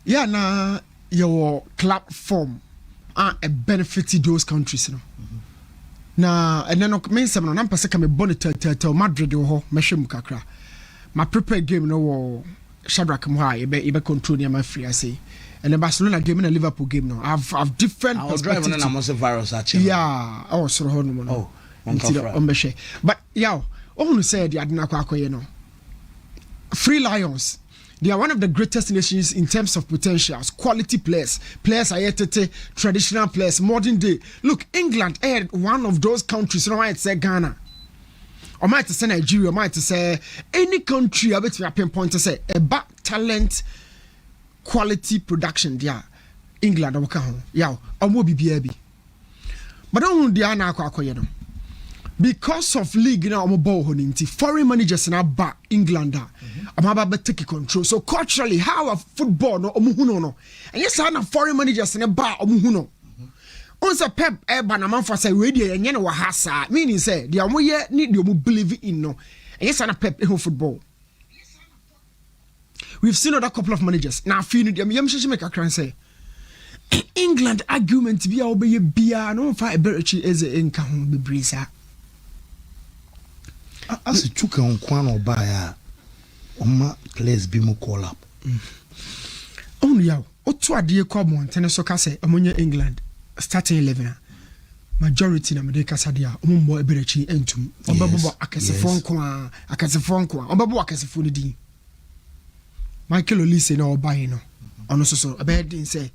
Yeah, na your club form a benefit to those countries, no. Na and then me say no na pese ka me bonnet to Madrid ho mehwem kakra. My prepared game no Shadrack mo ha you be control near my free I say. And the Barcelona game and the Liverpool game no. I've different perspectives. I was driving virus actually. Yeah, oh so ho no. Oh, but yeah, all say the adina kwakoye no. Free Lions. They are one of the greatest nations in terms of potentials, quality players, traditional players, modern day. Look, England had one of those countries, you know, I might say Ghana, or might say Nigeria, or might say any country, I bet you pinpoint to say about talent, quality production, yeah, England, yeah, or more BBB. But I don't know because of league now I'm ball foreign managers now back England I'm about take control. So culturally how a football no no and yes I foreign managers in a bar no once a Pep Eba na man for say we dey enye no wa hasa meaning say they am ye need you believe in no and yes I Pep football. We've seen other couple of managers now feel them yam make a cran say England argument be obey bia no fa eberichi eze enka ho bebrisa. As it took on Quan by a players be more call up. Only how, what to a dear common tennis case among England starting 11. Majority na Medeka Sadia, Umbo Eberechi Entum, Ombabo Akasifon, Akasifon, Ombabo Akasifuni. Michael Olise no buying no, so a bad didn't say.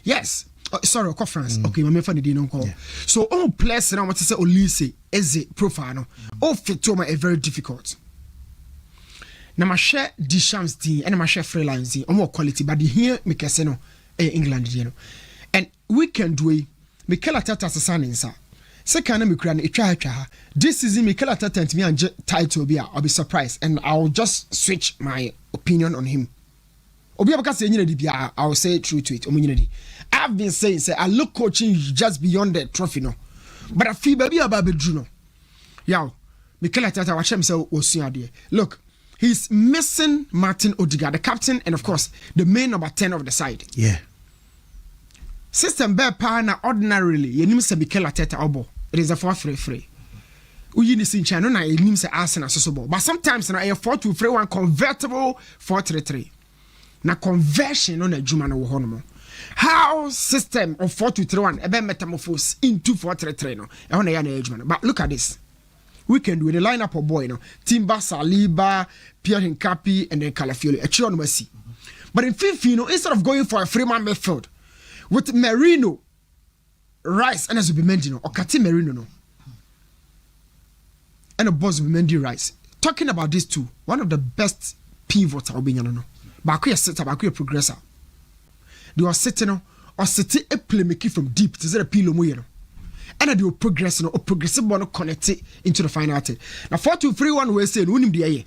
Yes. Sorry, conference. Okay, my friend didn't call. So all players now what to say Olise is a profile no. All fit to my very difficult. Now my share Deschamps team and my share freelance team more quality, but here me kese no England you know. And we can do it. Mikel Arteta sasanin sa. Second me kura na etwa this season Mikel Arteta and me and title be I'll be surprised and I'll just switch my opinion on him. Obi abaka say nyina di bia I will say true to it omunyina. I've been saying say I look coaching just beyond the trophy no. But I feel baby about bedru no. Yaw, Mikel Arteta watch him say osua de. Look, he's missing Martin Odegaard, the captain and of course the main number 10 of the side. Yeah. System bear pa na ordinarily yenim say Mikel Arteta obo. It is a 4-3-3. Uyi ni sincha no na yenim say Arsenal so ball. But sometimes na a 4-2-3-1 convertible 4-3-3. Na conversion on a juma no ho no. How system of 4-2-3-1 ebe metamorphose into 4-3-3 no. E ho na ya na ejuma no. But look at this. We can do the lineup of boy no. Timber, Saliba, Pierre Hincapi and then Calafiori. A chiro no mercy. But in Fifino, instead of going for a three-man midfield with Merino, Rice and Zubimendi no, or Kati Merino no. And a boss Zubimendi Rice. Talking about these two, one of the best pivots I'll be no. Bakuya setter, Bakuya progressor. They were sitting or sitting a playmaking from deep to the pillow moyeno. And they will progress or progressive one connect it into the final thing. Now 4-2-3-1 we say win him the air.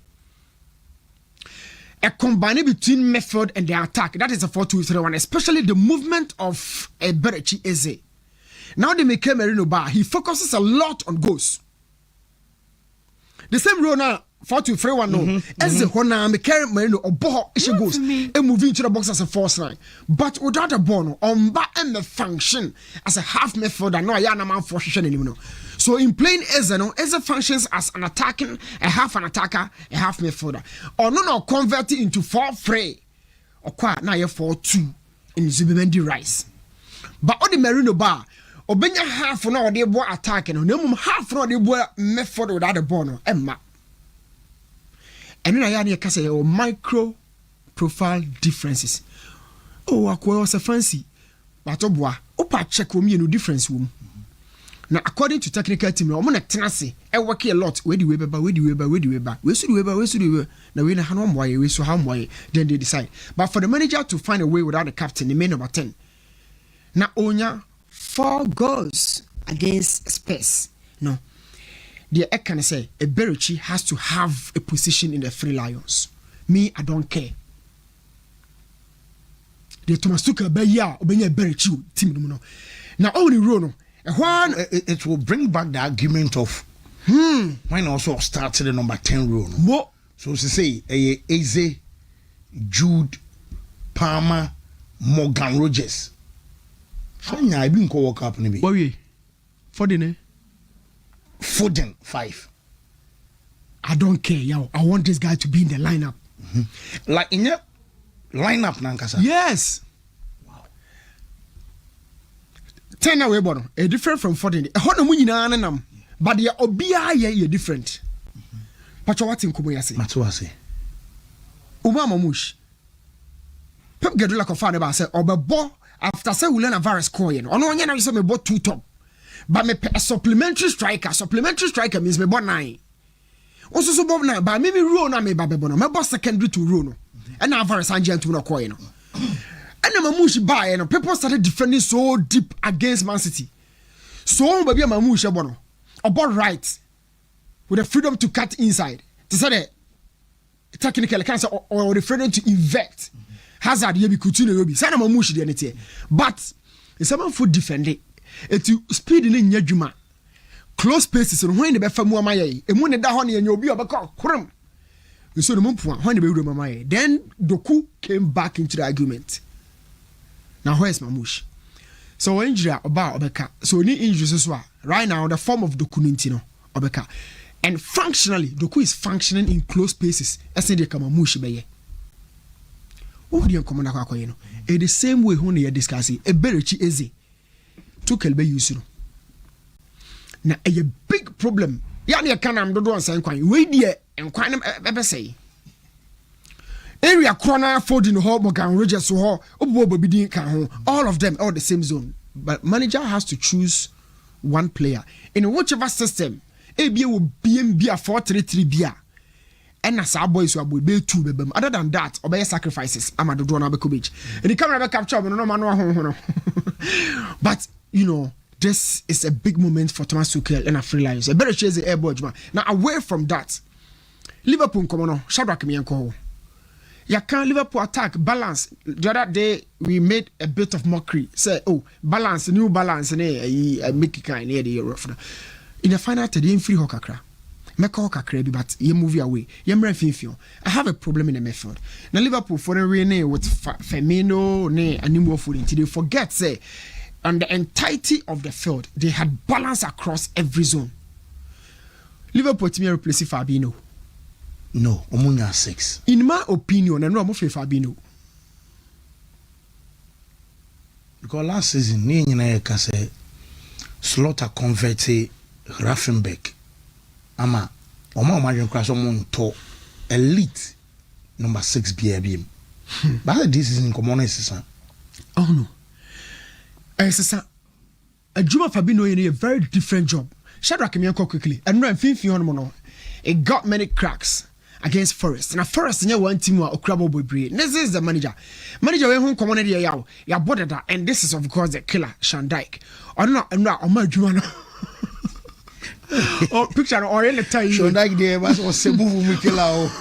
A combination between method and the attack. That is a 4-2-3-1, especially the movement of a Berechi Eze. Now they make Merino Bar. He focuses a lot on goals. The same role now. 4-2-3-1 no. As the Hona Mikel Merino or Boho she goes and move into the box as a force line. But without a bono on back and the function as a half midfielder, no yana man for anymore. So in plain Ezeno, Eze functions as an attacking, a half an attacker, a half midfielder. Or no convert it into 4-3 or quite now 4-2 in Zubimendi Rice. But on the Merino bar, Obenya half an hour they were attacking, no half an hour they were midfielder without a bono, Emma. And then I had say micro profile differences. Oh, akwa was a fancy. But obwa, opa check me no difference wom. Now according to technical team, I'm gonna tenacity. I work a lot. Where the way back, where the way back, where the way back. Where should we back, where should we? Now we know how why we so how why. Then they decide. But for the manager to find a way without the captain, the main number 10. Now Onya 4 goals against Spurs. No. The I can say a Berechi has to have a position in the Three Lions. Me, I don't care. The Thomas Tuchel be ya obenya Berechi team no. Now only Rono. It will bring back the argument of why not also started the number 10 role. No? So to say Eze, Jude, Palmer, Morgan Rogers. Fanya I been ko work up nibi. What we? Foden. Foden 5. I don't care, yo. I want this guy to be in the lineup. Mm-hmm. Like in your lineup, nankasa. Yes. Wow. 10 away, bono. A different from Foden. A hot no nam. But the obia ye different. Pacho what in Kubo yase? Matuase. Uma Mamush. Pep Guardiola confirmed about say Obebo after say we learn a virus coin. Ono nya na say me bought 2 top. But me a supplementary striker. Supplementary striker means me bought 9. Also so bob na but me row na me babebo no. Me bought secondary to row no. And now virus ange to no coin no. And Mamush buy no. People started defending so deep against Man City. So baby Mamush bono. About right with the freedom to cut inside. To say that technically can say or the freedom to invert. Hazard ye be Coutinho ye be. Say na Mamush dey anything. But it's someone for defend it. It speed in nyadwuma. Close spaces no when the be famu amaye. Emu ne da ho ne nya obi obeka krom. So the mumpu when the be wuro amaye. Then Doku came back into the argument. Now where's Mamush? So injury about obeka. So any injuries so right now the form of Doku no obeka. And functionally Doku is functioning in close spaces. As they come Mamush be ye. What do you come na kwa you know? The same way when you discuss it. E berechi eze. Tuchel be use no. Na a big problem. Ya na kan am dodo ansan kwan. We die enkwan be say. Area corner Foden ho Morgan Rogers ho obo bidin kan ho. All of them all the same zone. But manager has to choose one player in whichever system. Ebie will be a 4-3-3 bia. And as our boys who are be 2 bebem. Other than that, obey sacrifices. I'm at the door now beach. And the camera capture no man. But you know, this is a big moment for Thomas Tuchel and a free lions. A better chase the airboard man. Now away from that, Liverpool come on, Shadrack me and you can't Liverpool attack balance. The other day we made a bit of mockery. Say, oh, balance, new balance, and make it kind near the Euro. In the final today, in free hokakra. Make a hokakra, but you move away. I have a problem in the midfield. Now Liverpool for the rain with Firmino, ne animal food until they forget say. On the entirety of the field, they had balance across every zone. Liverpool to me replace Fabinho. No, Omunya 6. In my opinion, I know I'm Fabinho. Because last season, ni nyina say Slaughter converted Raffenbeck. Ama, imagine crash on to elite number 6 BABM. But this is in common season. Oh no. A Juma Fabinho in a very different job. Shadrack me quickly. And run 50 on mono. It got many cracks against Forest. And a Forest near one team or Crabble boy breed. This is the manager. Manager went home common area. Ya bothered that. And this is of course the killer, Shandike. Or not, I'm not on my Juma. Oh, picture or in the time. Shandike there was a move me killer.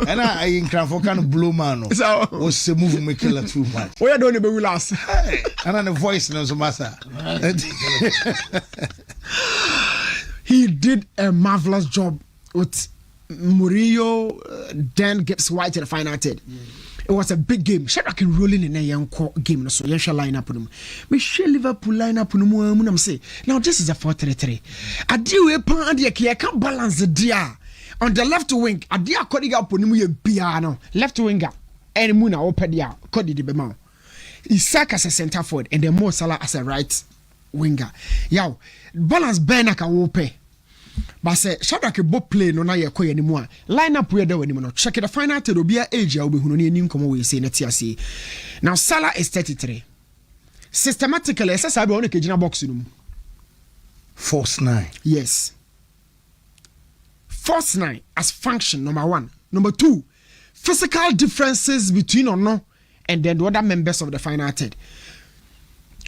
And I in Cranford kind of blue man. So was a move me killer too much. Where don't you be last? And then the voice knows matter. He did a marvelous job with Murillo, then Gibbs White in the final third. It was a big game. Shadrack rolling in a young game. So you shall line up on them. We shall Liverpool line up on them. Say now this is a 4-3-3. I do a pan I can't balance the dia on the left wing. I dear cutting up on him piano left winger and Muna open dia Cody the Bemau. Isaac as a centre forward and then Mo Salah as a right winger. Yow balance Benaka wope. But say Shadrack bo play no na ye koy anymore. Line up where there anymore. Check the final to be age ya obi hunu ne nim komo we say na tiase. Now Salah is 33. Systematically essa sabe on ke gina box no. Force 9. Yes. Force 9 as function number 1. Number 2, physical differences between or no and then the other members of the final third.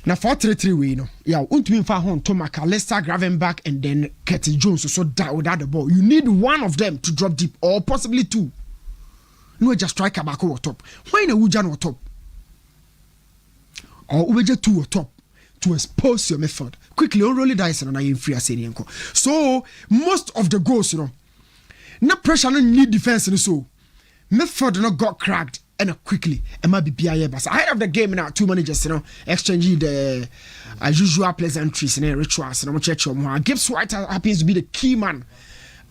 Now 4-3-3 we know. Yeah, untumi fa hon to McAllister, Gravenberch and then Curtis Jones so that without the ball. You need one of them to drop deep or possibly 2. No just striker back over top. Why no Ujan on top? Or Ubeja 2 on top to expose your method. Quickly on rolling dice and I am free as any. So most of the goals, you know, no pressure no need defense and so method not got cracked. and quickly and might be BIA but ahead of the game now two managers exchanging the usual pleasantries and rituals and church Gibbs White happens to be the key man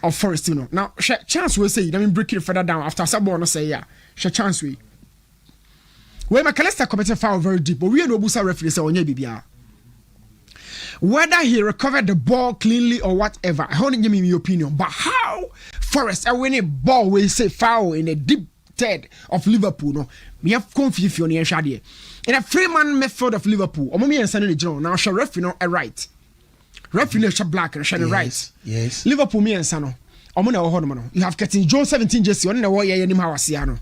of Forest now chance will say breaking further down after someone say chance we McAllister committed foul very deep but we no busa referee say onye bibia whether he recovered the ball cleanly or whatever I don't give me my opinion but how Forest a winning ball will say foul in a deep third of Liverpool no me have confusion on here in a free man method of Liverpool omo me ensa no general now show referee no a right referee no black and shine right yes Liverpool me ensa no omo na ho no you have Curtin Jones 17 jersey on na wo ye nim hawase no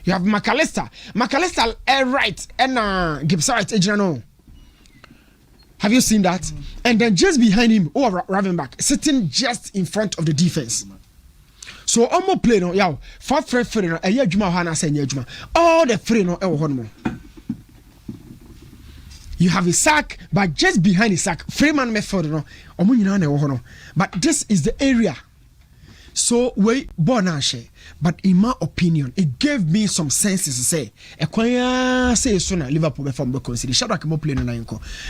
you have McAllister a right and Gibbs right ejina no. Have you seen that? And then just behind him, Ravenback, sitting just in front of the defense. So almost play no, yeah. For free no, a year juma hana say juma. All the free no, you have a sack, but just behind the sack, Freeman method no, no. But this is the area. So we bonashe. But in my opinion, it gave me some senses to say, say sooner Liverpool perform because the Shadrack mo play no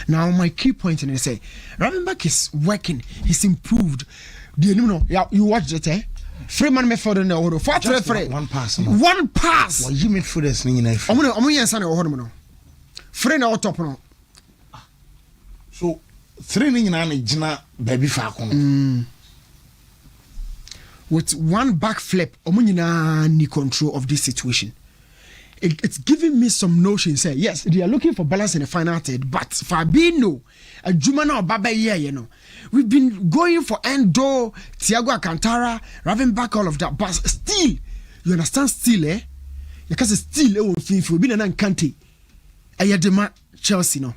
now my key point in say, Ravenback is working, he's improved. Do you know? Yeah, you watched it, eh? Freeman method in the order. One pass. One pass. What you mean for this thing? I'm yensa na order no. Free na top no. So three ni na jina baby fa kono. With one back flip, omunyina need control of this situation. It's giving me some notion. Say yes, they are looking for balance in the final third, but Fabinho, a Jumana or Baba here, we've been going for Endo, Thiago Alcantara, Ravenback, all of that, but still, you understand? Still, because still, we've been an Kante, Ayadema Chelsea, no.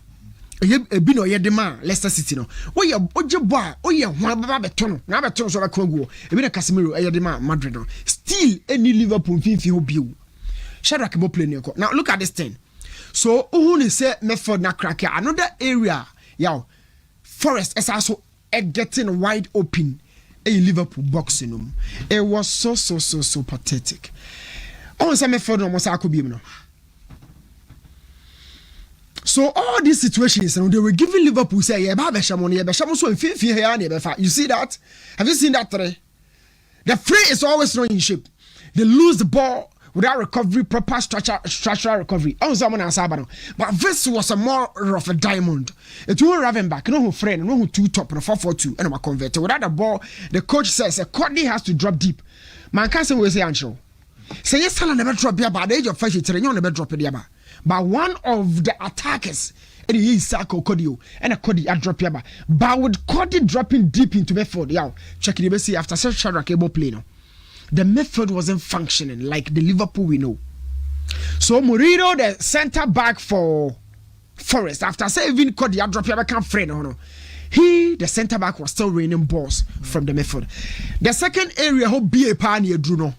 Bino Yedema Leicester City no. Oya boy, one baba betono. Na betono so ba kongo. Ebina Casemiro Yedema Madrid no. Still any Liverpool finfi ho biu. Shadrack mo play neko. Now look at this thing. So who say method na crack another area. Yow Forest is also getting wide open a Liverpool boxing. It was so pathetic. On say method no mo sa akobi no. So all these situations, they were giving Liverpool say, "Yeah, so you see that? Have you seen that today? The free is always not in shape. They lose the ball without recovery, proper structural recovery. But this was a more of a diamond. It will Ravenback, no who friend, no who two top, no 4-4-2, and I'm converted. Without the ball, the coach says a Cody has to drop deep. Man can't say we say Ancho. Say yes, Salah never drop here, but the age of 5 years, you never drop it here. But one of the attackers, and he is Sako Kodio, and a Cody at drop here. But with Cody dropping deep into Medford, check it, see after such Shadrack able play now. The method wasn't functioning like the Liverpool we know. So Mourinho, the centre back for Forest, after saving Cody at drop here, can't friend. He, the centre back, was still raining balls from the method. The second area, who be a pioneer, Bruno.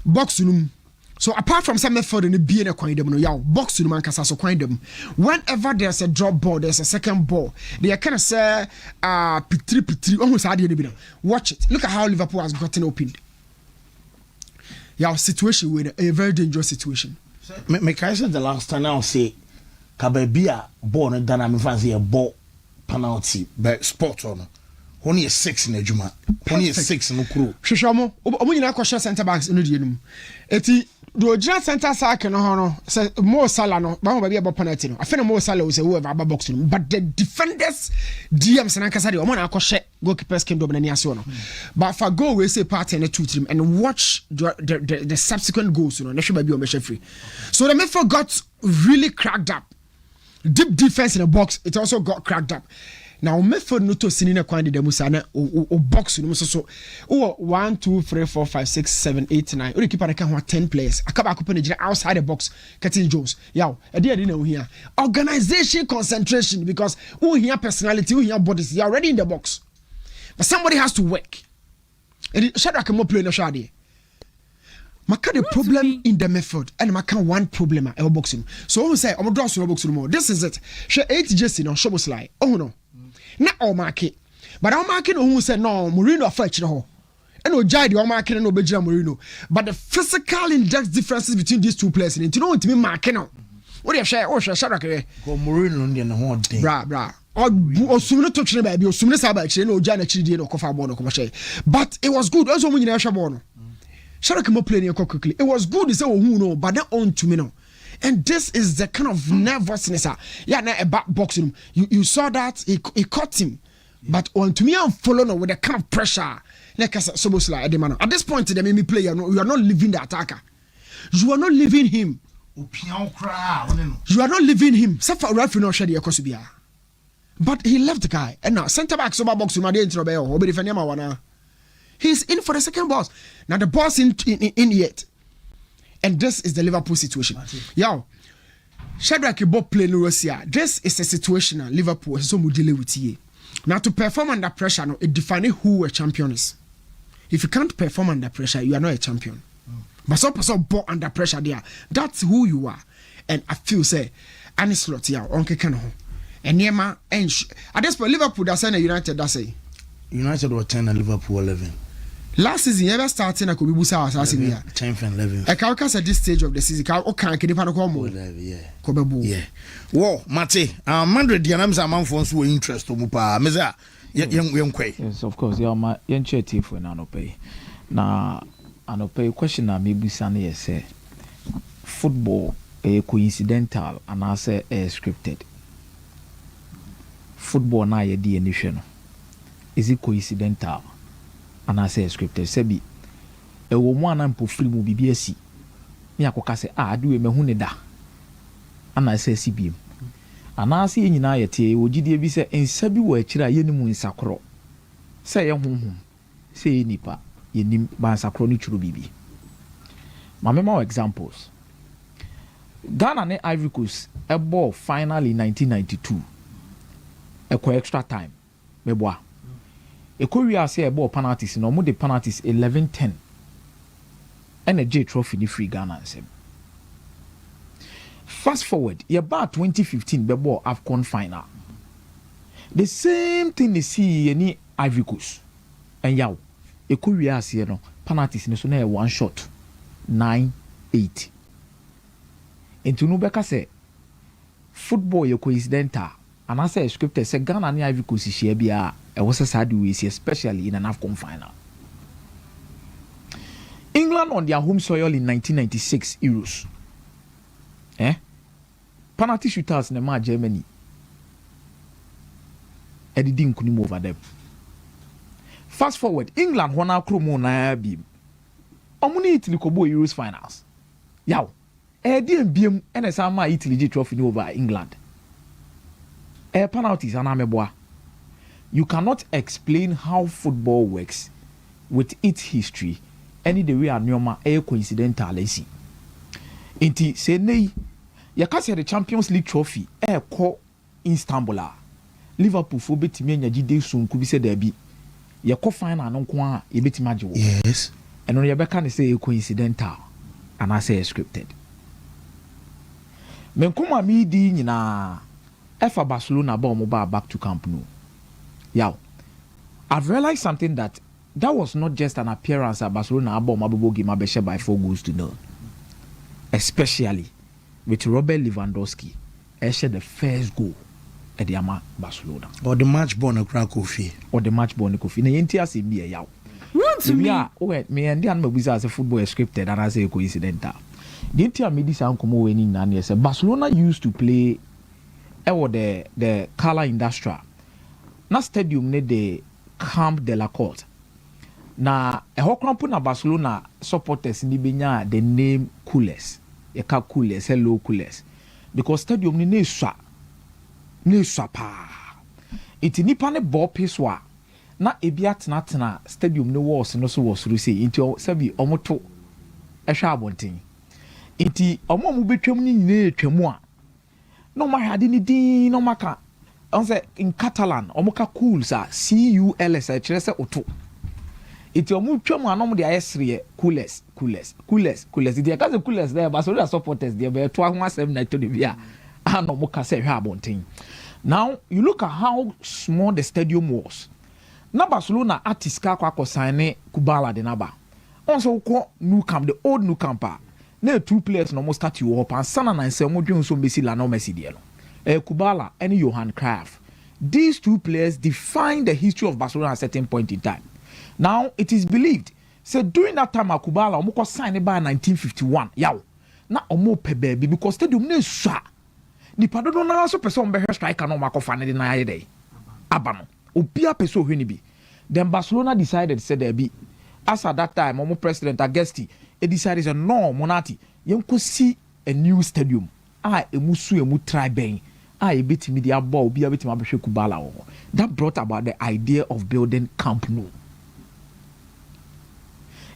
Box room. So apart from some method in the being a coin them, box room and so coin them. Whenever there's a drop ball, there's a second ball. They are kind of say pitri almost had watch it. Look at how Liverpool has gotten opened. Situation with a very dangerous situation. Me say the last time I'll say Kabebia ball and dynamic fancy a ball penalty but spot on. Only a 6 in a juma. Only a 6 in the crew. Shishamo, Omuna question centre backs in the Unum. Eti, do a centre sack and honor, say more Salano, Bamba about penalty. I feel more Salo is a whoever about boxing. But the defenders, DMs and Ankasadi, Omona Koshe, goalkeepers came to Benaniasono. But for go, we say part in the 2 team and watch the subsequent goals, they should be on free. So the midfield got really cracked up. Deep defense in the box, it also got cracked up. Now, method no to sinina kwandi de musana o box no so 1 2 3 4 5 6 7 8 9 o keeper can have 10 players akaba akopɛ na outside the box Curtin Jones yaw e dey na here organization concentration because who here personality who here bodies you are already in the box but somebody has to work and Shadrack mo play no shade maka the problem in the method and maka one problem at boxing so who say I'm draw so boxing more this is it she 8 just no show slide oh no na all market but all market who said no Mourinho afresh no and Ojai the Omar and Obeja Moreno. But the physical index differences between these two players, and you know what to me, Markeno. What do you share? Oh, Sharak. Moreno and the whole thing. Bra. Or sooner touching baby, or sooner Sabach, no Jana Chidi or Kofa Bono Comache. But it was good. Also, when you know Shabono. Sharak more playing quickly. It was good, is who know, but they own to me now. And this is the kind of nervousness. Yeah, now a back boxing. You saw that he caught him. But on to me, I'm following with the kind of pressure. Like I said, at this point, the Mimi player, you are not leaving the attacker. You are not leaving him. You are not leaving him. But he left the guy. And now, center back, sober box, he's in for the second boss. Now, the boss in yet. And this is the Liverpool situation. Yo, Shadrack Bob playing Russia. This is a situation that Liverpool is so dealing with here. Now, to perform under pressure, no, it defines who a champion is. If you can't perform under pressure, you are not a champion. But some person born under pressure there, that's who you are. And I feel say, Anislot here, Uncle Kano, and Yema, and at this point, Liverpool that's saying United. That's say United were 10 and Liverpool 11. Last season, you ever started a Kubi Busa assassin here? 10th and 11th. I can't at this stage of the season. Can't get yeah. Whoa, Mate, Madrid, the names are man for so interest to Mupa. Meza, young quay. Yes, of course, you're my young chatty for an anopay. Now, anopay question, I maybe Sunday say football a coincidental and I say a scripted. Football na ye di initial. Is it coincidental? And I say scripted sebi e wo mu anan po free mu bibia si me akoka se do e mehu ne da and I say sibiem and I see nyina yete wo gidie bi se ensa bi wo akira ye ni mu nsakro se ye honhom se ye nipa ye nim ba nsakro ni churu bibi ma mema examples. Ghana ne Ivory Coast a ball final in 1992 e extra time meboa Korea say a ball penalties no more the penalties 11-10 and a J trophy ni free Ghana nsem. Fast forward ye about 2015 be ball AFCON final. The same thing they see any Ivory Coast and yaw Korea say no penalties ni so na one shot 9-8 into no beka say football ye coincidental and I say scripted say Ghana and Ivory Coast share bia it was a sad way, especially in an AFCON final. England on their home soil in 1996 Euros. Penalty shootouts in the match Germany. Eddie didn't come over them. Fast forward, England won our chromo na beam. Omuni Italy kobo Euros finals. Yow, Eddie and beam and sama Italy trophy over England. Penalties and ameboa. You cannot explain how football works with its history any the way anyoma coincidental lesi. Inti say nei yakase the Champions League trophy ko Istanbul. Liverpool fo betimi anya gide sunku bi se da bi. Yako final no nko a ye betimi agye wo. Yes. Eno ye beka ne say coincidental and I say scripted. Menkoma mi di nyina efa Barcelona ba mo ba back to Camp Nou. Yeah, I've realized something that was not just an appearance at Barcelona about Mabubo game by 4-0, especially with Robert Lewandowski, shared the first goal at the Barcelona. Or the match born a Kofi. Or the match born a Kofi. Na yenti ase me yaw. What to me? Yeah, me and the Anmabuza as a football scripted and I say coincidental. The entire media ankomo weni na say Barcelona used to play the Cala Industrial. Na stadium ne de Camp de la Court. Na ehokrampo na Barcelona supporters ni benya the name Coolers. Eka Coolers, hello Coolers. Because stadium ni ne swa pa. Iti nipa ne ball peswa. Na ebia tena stadium ne walls no so was say inti sabi omoto ehwa abonten. Iti omo betwam ni nyine twam a. No ma hade ni din no maka in Catalan, omoka cools are CULS, I chase auto. It's your move chum and the IS3 coolest. The cousin coolest there, but so supporters there were 12 night to the via. And no say thing. Now you look at how small the stadium was. na Barcelona artist ka kwa sign Kubala de naba also ko new camp the old new camper na two players no mo start you up and sana na nse mo dwen so Messi la no Messi de no Kubala and Johan Cruyff. These two players define the history of Barcelona at a certain point in time. Now it is believed so during that time Kubala omo ko sign by 1951 yaw na omo pe baby because stadium na swa ni padodo na so person be striker no makofa ne de na aye dey abano obia person hwe ni bi. Then Barcelona decided said there be as at that time omo president Agesti decided say no monati yenko see a new stadium emusu emu try ben ebetimi dia ball obia betimi abehwe Kubala wo. That brought about the idea of building Camp Nou.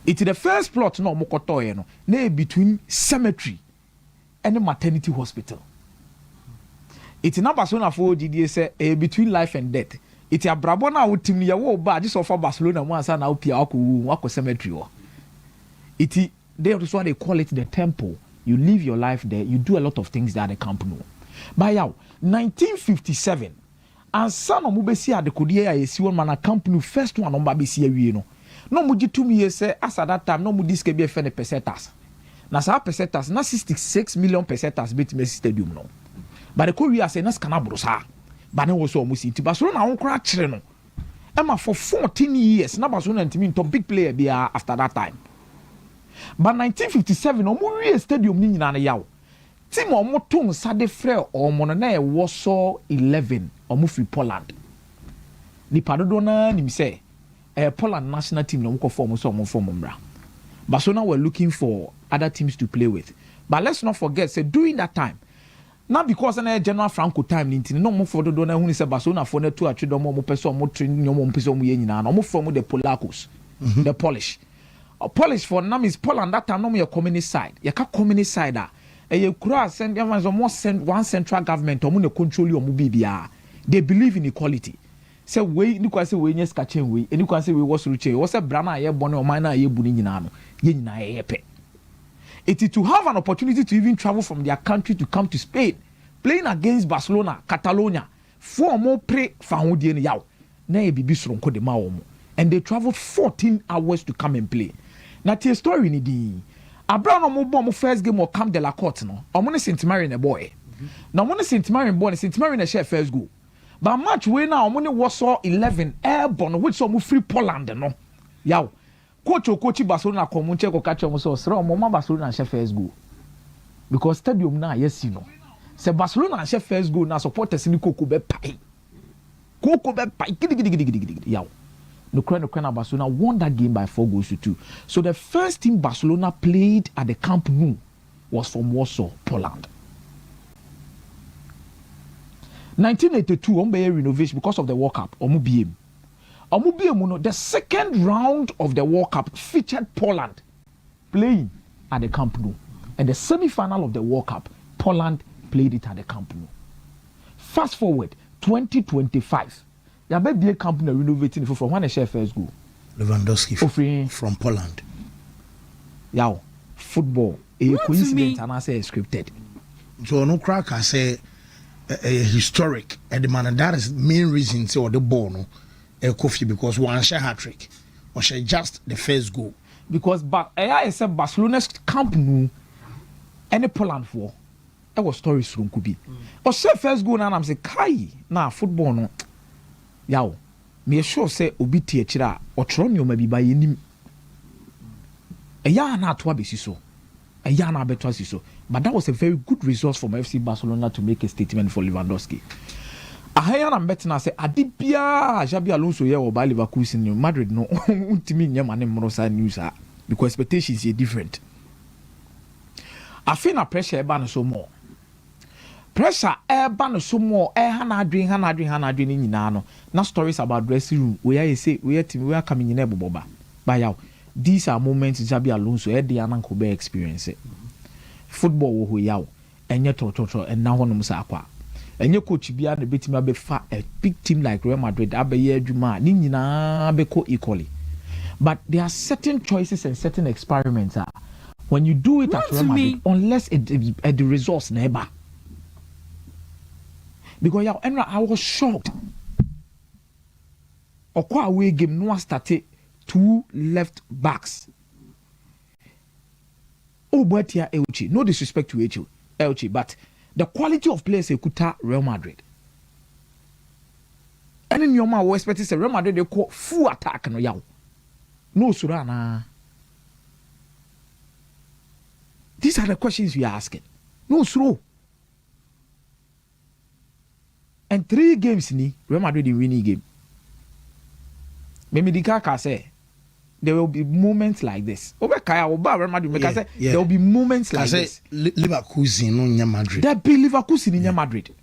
It's the first plot no omo kotoye no na between cemetery and maternity hospital. It's na Barcelona for GDA say between life and death. It's a brabona wo team ya wo ba just for Barcelona mo ansa na opia wako cemetery wo. They also what they call it the temple. You live your life there, you do a lot of things there at the Camp Nou. By 1957 and son of Mubesi at the Kodia is one man a Camp Nou first one on Babisi no. No muji 2 years say as at that time no mudis can be a fan of pesetas. Na sa pesetas na 66 million pesetas bit Messi stadium no. But the Korea say nas kanabrosa. But no was almost it. Barcelona on crack no. Emma for 14 years na Barcelona team to big player be after that time. But 1957 omo stadium ni nyina na yaw. Team omo ton sade frɛ omo na e woso 11 omo free Poland. Ni padodo na nim say Poland national team no form so omo form mra. Barcelona were looking for other teams to play with. But let's not forget say during that time now because na General Franco time ni no mo for do na hu ni say Barcelona for na to atwedo mo person mo train mo person mo ye nyina no mo from the Polacos, the Polish. Polish for nam is Poland that time no your communist side. You ka communist side you cross send one central government omo na control your mo bibia. They believe in equality. Say we ni kwa say we nyes ka chen we ni kwa say we was ruche. We say brana ye bone o man na ye bu ni nyina no. Ye nyina ye pe. It is to have an opportunity to even travel from their country to come to Spain, playing against Barcelona, Catalonia, for more pre found yaw. Na e bibi sronko de ma omo. And they traveled 14 hours to come and play. Now tell story ni di. Abraham omo bo mo first game or Camp de la Cote no. Omo ne Saint Marin a boy. Now omo ne Saint Marin boy, Saint Marin a share first goal. But match we now omo ne Warsaw 11 airborne which some free Poland no. Yaw. Coach Barcelona come check or catch omo so sro omo Barcelona share first goal. Because stadium na yes you know. Say Barcelona share first goal na supporters ni koko be pai. Koko be pai gidi. Yaw. No Barcelona won that game by 4-2. So the first team Barcelona played at the Camp Nou was from Warsaw, Poland. 1982, Ombe renovation because of the World Cup. The second round of the World Cup featured Poland playing at the Camp Nou. And the semi-final of the World Cup, Poland played it at the Camp Nou. Fast forward, 2025. Ya be be Camp Nou renovating from when a share first goal. Lewandowski from Poland. Yaw, football a coincidence and I say scripted. So no crack I say historic and the man that is main reason say the ball no coffee because one share hat-trick or share just the first goal. Because I said Barcelona's Camp Nou any Poland for that was stories from Kubi. Or share first goal and I'm say kai na football no. Yaw, me sure say obi tie kira otro nyoma bi ba yenim. Eya na atwa besi so. Eya na betwa si so. But that was a very good resource from FC Barcelona to make a statement for Lewandowski. Ahaya na mbetna say adibia Xabi Alonso ye wo ba Liverpool in Madrid no untimi nyama ne mrosa news because expectations are different. I feel na pressure eba no so more. Pressure eba no so more hana adwen ni nyina no na stories about dressing room we say we team we are coming in eboboba ba yaw these are moments Xabi Alonso dey ananko be experience football wo ho yaw enye toto and na honom sa akwa enye coach bia na betimi abefa a big team like Real Madrid abaye adwuma ni nyina abeko equally but there are certain choices and certain experiments when you do it at Real Madrid unless the results never. Because I was shocked. Okwa away game no started 2 left backs. Oh, but here Elche. No disrespect to Elche, but the quality of players ekuta Real Madrid. And in your man, we expect to Real Madrid they call full attack no yaw. No surana. These are the questions we are asking. No slow. And 3 games ni Real Madrid the winning game. Maybe the Kaka say there will be moments like this. Real Madrid say there will be moments like this. Leverkusen no Madrid. There be Leverkusen in Madrid.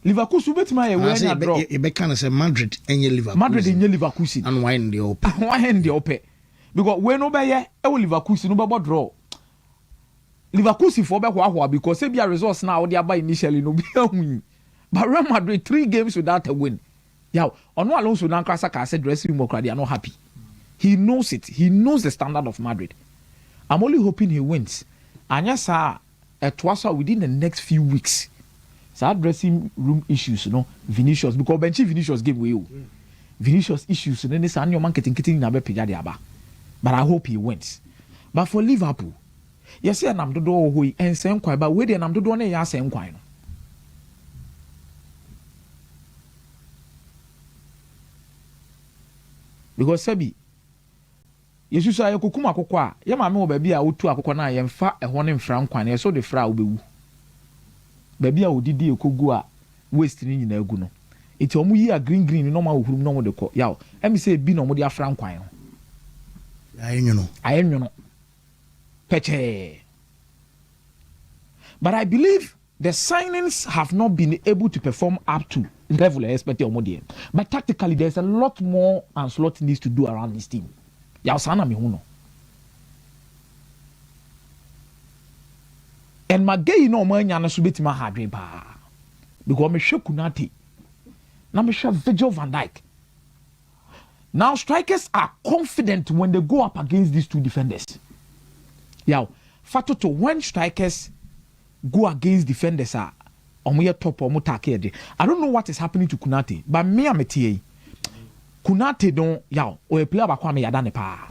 Leverkusen bet my away na draw. You be can say Madrid enye Leverkusen. Madrid enye Leverkusen. And why in the open? Why in the open? Because we no be here, e Leverkusen no be draw. Leverkusen for be hwa because say be a results now they buy initially no be win. But Real Madrid 3 games without a win. Yeah, Ono Alonso now Krasa said dressing room they are not happy. He knows it. He knows the standard of Madrid. I'm only hoping he wins. And yes, sir, within the next few weeks. So dressing room issues, Vinicius, because Benchy Vinicius gave way. Vinicius issues, and then this annual marketing kitting na be pejadiaba. But I hope he wins. But for Liverpool, yes, I'm do who and same quite, but wait, and I'm do ne ya same quite. Because Sebi, yesu sa yekukuma akokɔ a ye ma me wo baabi a wotu akokɔ na ye mfa ɛhɔ ne mfra nkwan ye so de fra wo bewu baabi a odidi ekogu a waste ni nyina agu no enti omu yi a green no ma wohurum no mo de kɔ yaw emi say bi no mo de afra nkwan no ayenwono peche. But I believe the signings have not been able to perform up to level expected omodie. But tactically there's a lot more Ancelotti needs to do around this team. Ya sana me huno. And Magay no man yana so betima hadwe ba. Because me hwe Kunate. Na me hwe Virgil van Dijk. Now strikers are confident when they go up against these 2 defenders. Yeah, Fatoto, when strikers go against defenders are omoye top omo take. I don't know what is happening to Kunate, but me ametie Kunate don yaw o a player bakwa me yada ne pa.